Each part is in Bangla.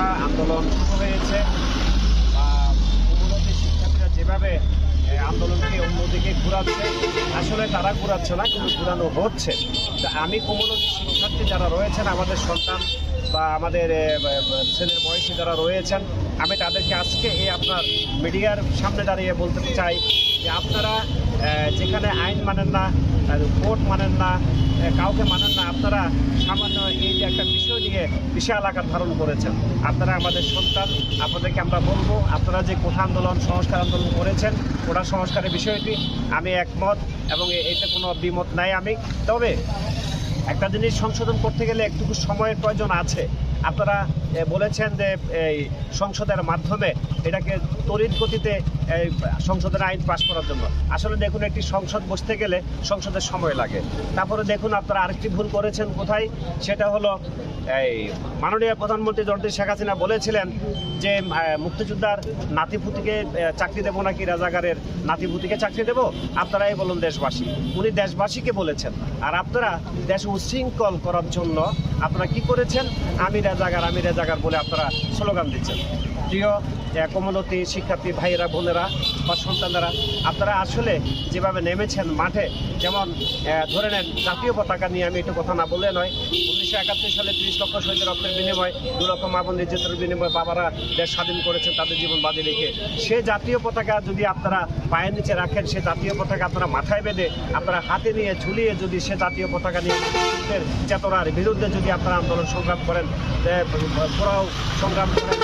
কোটা আন্দোলন শুরু হয়েছে বা কোমলতি শিক্ষার্থীরা যেভাবে আন্দোলনকে অন্যদিকে ঘুরাচ্ছে, আসলে তারা ঘুরাচ্ছে না, কিন্তু ঘুরানো হচ্ছে। তো আমি কোমলতি শিক্ষার্থী যারা রয়েছেন, আমাদের সন্তান বা আমাদের ছেলের বয়সী যারা রয়েছেন, আমি তাদেরকে আজকে এই আপনার মিডিয়ার সামনে দাঁড়িয়ে বলতে চাই যে আপনারা যেখানে আইন মানেন না, কোর্ট মানেন না, কাউকে মানেন না, আপনারা সামান্য এই যে একটা বিষয় নিয়ে বিশাল আকার ধারণ করেছেন। আপনারা আমাদের সন্তান, আপনাদেরকে আমরা বলবো, আপনারা যে কোটা আন্দোলন, সংস্কার আন্দোলন করেছেন, কোটা সংস্কারের বিষয়টি আমি একমত এবং এতে কোনো দ্বিমত নাই আমি। তবে একটা জিনিস সংশোধন করতে গেলে একটু সময়ের প্রয়োজন আছে। আপনারা বলেছেন যে এই সংসদের মাধ্যমে এটাকে তড়িৎ গতিতে সংসদের আইন পাশ করার জন্য। আসলে দেখুন, একটি সংসদ বসতে গেলে সংসদের সময় লাগে। তারপরে দেখুন, আপনারা আরেকটি ভুল করেছেন কোথায়, সেটা হলো এই মাননীয় প্রধানমন্ত্রী জননেত্রী শেখ হাসিনা বলেছিলেন যে মুক্তিযোদ্ধার নাতিপুতিকে চাকরি দেবো নাকি রাজাকারের নাতিপুতিকে চাকরি দেবো, আপনারাই বলুন দেশবাসী। উনি দেশবাসীকে বলেছেন, আর আপনারা দেশ উচ্ছৃঙ্খল করার জন্য আপনারা কি করেছেন, আমি রাজাকার বলে আপনারা স্লোগান দিচ্ছেন। প্রিয় কোমলতি শিক্ষার্থী ভাইয়েরা, বোনেরা বা সন্তানেরা, আপনারা আসলে যেভাবে নেমেছেন মাঠে, যেমন ধরে নেন জাতীয় পতাকা নিয়ে আমি একটু কথা না বলে নয়, 1971 সালে 30 লক্ষ শহীদের রক্তের বিনিময়, 2 লক্ষ মা বোন নির্যাতনের বিনিময়ে বাবারা দেশ স্বাধীন করেছেন তাদের জীবন বাজি রেখে। সে জাতীয় পতাকা যদি আপনারা পায়ের নিচে রাখেন, সে জাতীয় পতাকা আপনারা মাথায় বেঁধে, আপনারা হাতে নিয়ে ঝুলিয়ে যদি সে জাতীয় পতাকা নিয়ে চেতনার বিরুদ্ধে যদি আপনারা আন্দোলন সংগ্রাম করেন, পোড়াও সংগ্রাম করেন,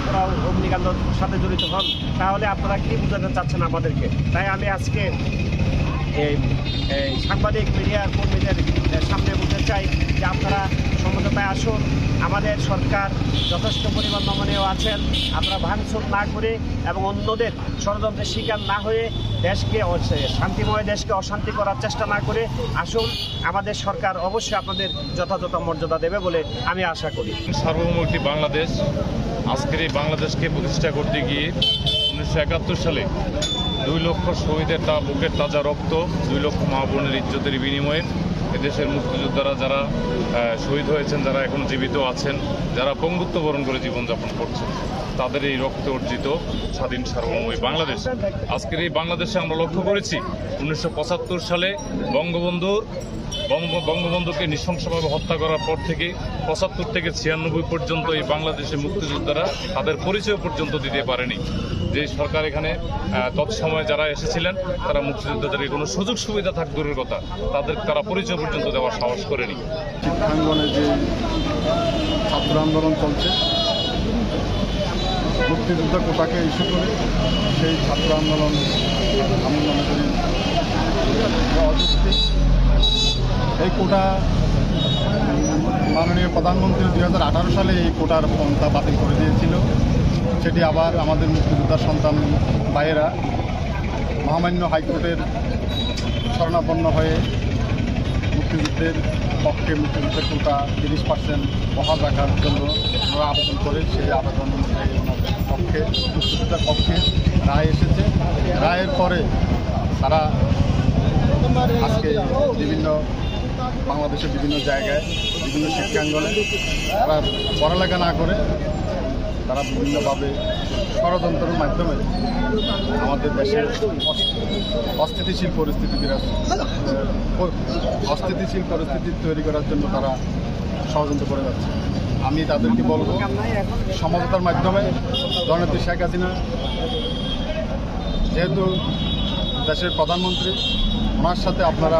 পোড়াও অগ্নিকাণ্ডের সাথে জড়িত হন, তাহলে আপনারা কি বোঝাতে চাচ্ছেন আমাদেরকে? তাই আমি আজকে এই সাংবাদিক মিডিয়ার কর্মীদের সামনে বলতে চাই যে আপনারা সমঝোতায় আসুন। আমাদের সরকার যথেষ্ট পরিমাণ নমনীয় আছেন। আপনারা ভাঙচুর না করে এবং অন্যদের ষড়যন্ত্রের শিকার না হয়ে দেশকে শান্তিময় দেশকে অশান্তি করার চেষ্টা না করে আসুন। আমাদের সরকার অবশ্যই আপনাদের যথাযথ মর্যাদা দেবে বলে আমি আশা করি। সার্বভৌম একটি বাংলাদেশ, আজকের এই বাংলাদেশকে প্রতিষ্ঠা করতে গিয়ে 1971 সালে 2 লক্ষ শহীদের বুকের তাজা রক্ত, 2 লক্ষ মা বোনের ইজ্জতের বিনিময়ে এদেশের মুক্তিযোদ্ধারা যারা শহীদ হয়েছেন, যারা এখন জীবিত আছেন, যারা পঙ্গুত্ব বরণ করে জীবনযাপন করছেন, তাদের এই রক্তে অর্জিত স্বাধীন সার্বভৌম বাংলাদেশ। আজকের এই বাংলাদেশে আমরা লক্ষ্য করেছি 1975 সালে বঙ্গবন্ধুকে নৃশংসভাবে হত্যা করার পর থেকে 75 থেকে 96 পর্যন্ত এই বাংলাদেশের মুক্তিযোদ্ধারা তাদের পরিচয় পর্যন্ত দিতে পারেনি। যে সরকার এখানে তৎসময় যারা এসেছিলেন, তারা মুক্তিযোদ্ধাদের কোনো সুযোগ সুবিধা থাক দূরের কথা, তারা পরিচয় পর্যন্ত দেওয়ার সাহস করেনি। শিক্ষাঙ্গনে যে ছাত্র আন্দোলন চলছে, মুক্তিযুদ্ধ কোটাকে ইস্যু করে সেই ছাত্র আন্দোলন আমি মনে করি অযৌক্তিক। এই কোটা মাননীয় প্রধানমন্ত্রী 2018 সালে এই কোটার পন্থা বাতিল করে দিয়েছিল। সেটি আবার আমাদের মুক্তিযোদ্ধার সন্তান ভাইয়েরা মহামান্য হাইকোর্টের শরণাপন্ন হয়ে মুক্তিযুদ্ধের পক্ষে মুক্তিযুদ্ধের কোটা 30% বহাল রাখার জন্য ওরা আবেদন করে। সেই আবেদন পক্ষে মুক্তিযুদ্ধের পক্ষে রায় এসেছে। রায়ের পরে তারা আজকে বাংলাদেশের বিভিন্ন জায়গায়, বিভিন্ন শিক্ষাঙ্গনে তারা পড়ালেখা না করে তারা বিভিন্নভাবে ষড়যন্ত্রের মাধ্যমে আমাদের দেশের অস্থিতিশীল পরিস্থিতি তৈরি করার জন্য তারা ষড়যন্ত্র করে যাচ্ছে। আমি তাদেরকে বলব, সমঝোতার মাধ্যমে জননেত্রী শেখ হাসিনা যেহেতু দেশের প্রধানমন্ত্রী, ওনার সাথে আপনারা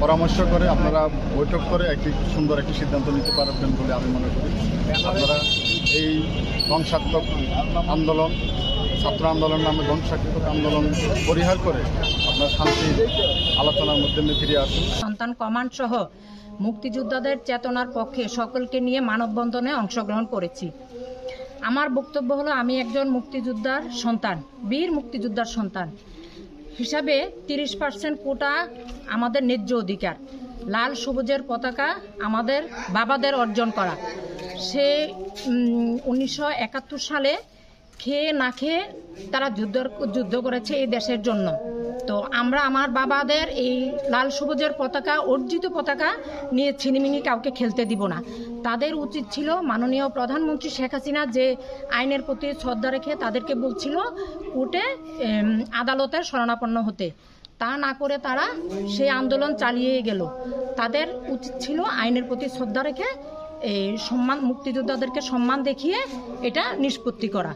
পরামর্শ করে, আপনারা বৈঠক করে সুন্দর একটি সিদ্ধান্ত নিতে পারবেন বলে আমি মনে করি। আপনারা এই ধ্বংসাত্মক আন্দোলন, ছাত্র আন্দোলন নামে ধ্বংসাত্মক আন্দোলন পরিহার করে আপনার শান্তির আলোচনার মাধ্যমে ফিরে আসুন। সন্তান কমান্ড সহ মুক্তিযোদ্ধাদের চেতনার পক্ষে সকলকে নিয়ে মানববন্ধনে অংশগ্রহণ করেছি। আমার বক্তব্য হলো, আমি একজন মুক্তিযোদ্ধার সন্তান, বীর মুক্তিযোদ্ধার সন্তান হিসাবে 30% কোটা আমাদের ন্যায্য অধিকার। লাল সবুজের পতাকা আমাদের বাবাদের অর্জন করা। সে 1971 সালে খেয়ে না খেয়ে তারা যুদ্ধ করেছে এই দেশের জন্য। তো আমরা আমার বাবাদের এই লাল সবুজের পতাকা, অর্জিত পতাকা নিয়ে ছিনিমিনি কাউকে খেলতে দিব না। তাদের উচিত ছিল মাননীয় প্রধানমন্ত্রী শেখ হাসিনা যে আইনের প্রতি শ্রদ্ধা রেখে তাদেরকে বলছিল কোর্টে আদালতের শরণাপন্ন হতে, তা না করে তারা সেই আন্দোলন চালিয়ে গেল। তাদের উচিত ছিল আইনের প্রতি শ্রদ্ধা রেখে এই মুক্তিযোদ্ধাদেরকে সম্মান দেখিয়ে এটা নিষ্পত্তি করা।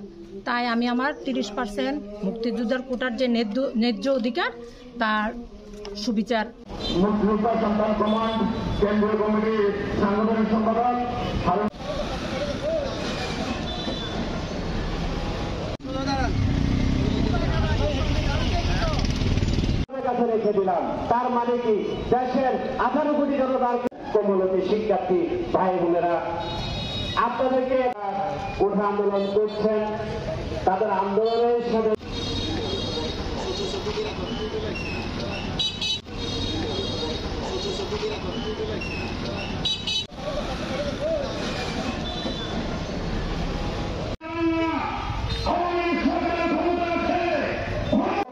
তাই আমি আমার 30% মুক্তিযোদ্ধার কোটার যে ন্যায্য অধিকার তার সুবিচার। মুক্তিযোদ্ধা সন্তান কমান্ড কেন্দ্রীয় কমিটির সাংগঠনিক সম্পাদক কাছে রেখে দিলাম। তার মানে কি দেশের 18 কোটি জনতার কোমলতি শিক্ষার্থী ভাই বোনেরা আপনাদেরকে কোঠা আন্দোলন করছেন, তাদের আন্দোলনের সাথে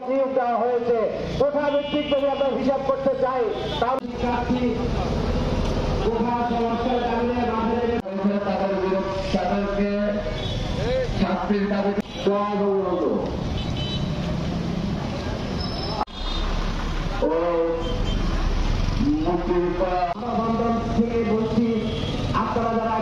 নিয়োগ দেওয়া হয়েছে। কোঠা ভিত্তিক যদি আমরা হিসাব করতে চাই তাহলে কোঠা সমস্যার কারণে তাদেরকে শাস্তির দাবি মুক্তির থেকে বলছি আপনারা যারা